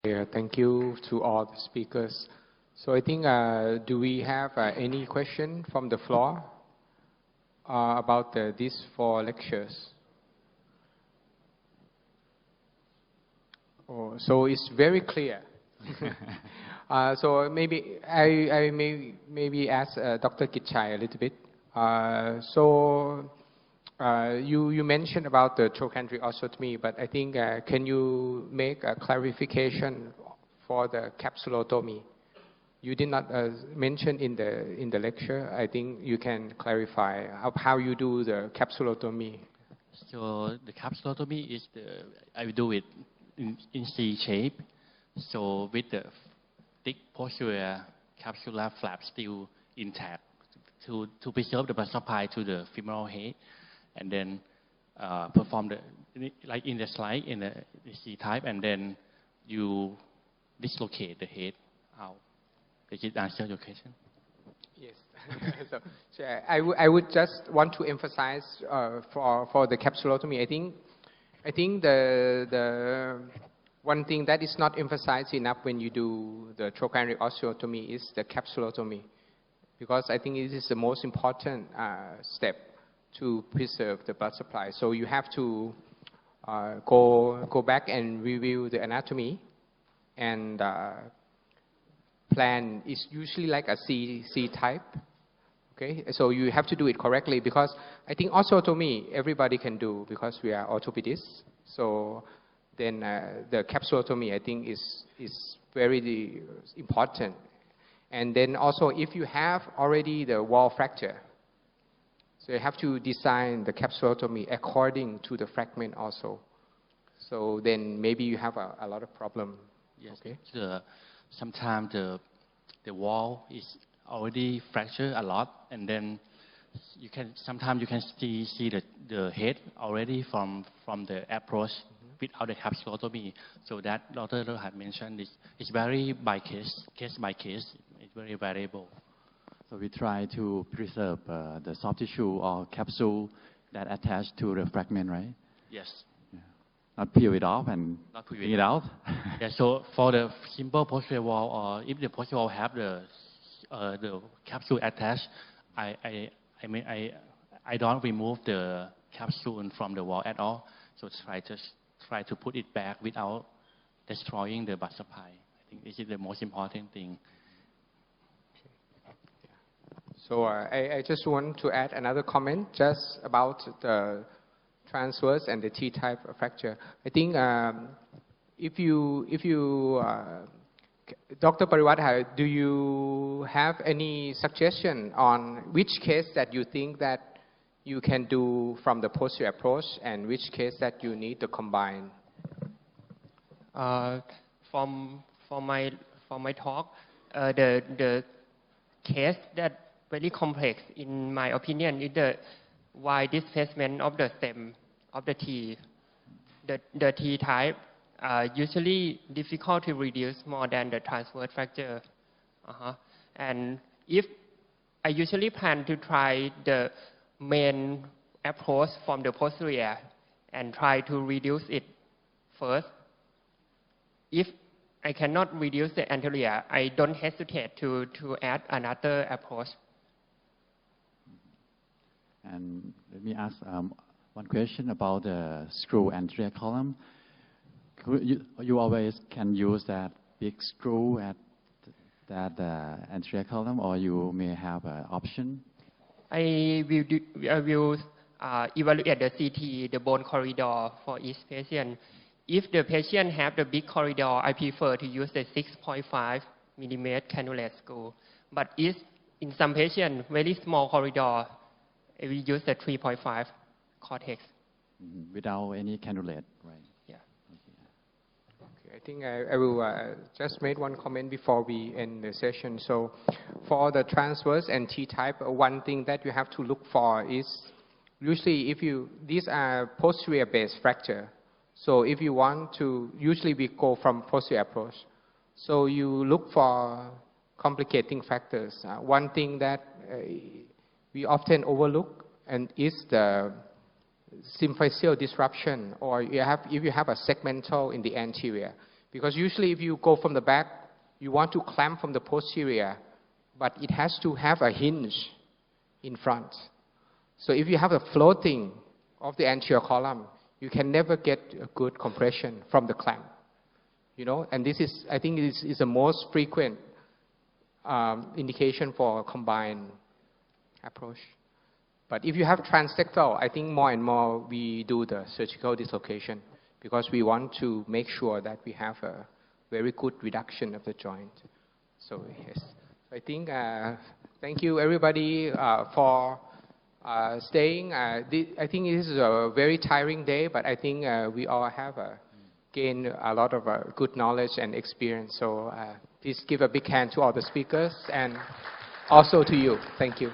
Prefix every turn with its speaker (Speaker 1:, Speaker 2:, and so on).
Speaker 1: Yeah, thank you to all the speakers. So I think, do we have any question from the floor about these 4 lectures? Oh, so it's very clear. So maybe I maybe ask Dr. Kitchai a little bit. You mentioned about the trochanteric osteotomy, but I think can you make a clarification for the capsulotomy? You did not mention in the lecture. I think you can clarify how you do the capsulotomy.
Speaker 2: So the capsulotomy is I will do it in C shape. So with the thick posterior capsular flap still intact to preserve the blood supply to the femoral head, and then perform like in the slide in the C type, and then you dislocate the head out. Does it answer your question?
Speaker 1: Yes. so I would just want to emphasize for the capsulotomy. I think the one thing that is not emphasized enough when you do the trochanteric osteotomy is the capsulotomy, because I think it is the most important step to preserve the blood supply. So you have to go back and review the anatomy, and plan is usually like a C type. Okay, so you have to do it correctly, because I think osteotomy everybody can do because we are orthopedists. So then the capsulotomy I think is very important. And then also if you have already the wall fracture, so you have to design the capsulotomy according to the fragment also. So then maybe you have a lot of problem.
Speaker 2: Yes.
Speaker 1: Okay.
Speaker 2: Sometimes the wall is already fractured a lot, and then sometimes you can see the head already from the approach without the capsulotomy. So that Dr. had mentioned is very case by case. It's very variable.
Speaker 3: So we try to preserve the soft tissue or capsule that attach to the fragment, right?
Speaker 2: Yes.
Speaker 3: Yeah. Not peel it off and bring it out.
Speaker 2: Yeah. So for the simple posterior wall, or if the posterior wall have the capsule attached, I don't remove the capsule from the wall at all. So try to put it back without destroying the blood supply. I think this is the most important thing.
Speaker 1: So I just want to add another comment just about the transverse and the T-type fracture. I think if you Dr. Pariwat, do you have any suggestion on which case that you think that you can do from the posterior approach, and which case that you need to combine?
Speaker 4: For my talk, the case that very complex, in my opinion, is the wide displacement of the stem of the T. The T type usually difficult to reduce more than the transverse fracture. And if I usually plan to try the main approach from the posterior and try to reduce it first. If I cannot reduce the anterior, I don't hesitate to add another approach.
Speaker 3: And let me ask one question about the screw anterior column. You always can use that big screw at that anterior column, or you may have an option?
Speaker 4: I will evaluate the CT, the bone corridor for each patient. If the patient have the big corridor, I prefer to use the 6.5 millimeter cannulate screw. But if in some patients, very small corridor, we use the 3.5 cortex.
Speaker 3: Without any cannulate, right?
Speaker 4: Yeah.
Speaker 1: Okay, I think I will just make one comment before we end the session. So for the transverse and T-type, one thing that you have to look for is usually these are posterior based fracture. So if you want to, usually we go from posterior approach. So you look for complicating factors. One thing that we often overlook is the symphyseal disruption, or if you have a segmental in the anterior. Because usually if you go from the back, you want to clamp from the posterior, but it has to have a hinge in front. So if you have a floating of the anterior column, you can never get a good compression from the clamp. You know, and this is, I think, is the most frequent indication for combined approach. But if you have transsexual, I think more and more we do the surgical dislocation because we want to make sure that we have a very good reduction of the joint. So yes, I think thank you everybody for staying. I think this is a very tiring day, but I think we all have gained a lot of good knowledge and experience. So please give a big hand to all the speakers and also to you. Thank you.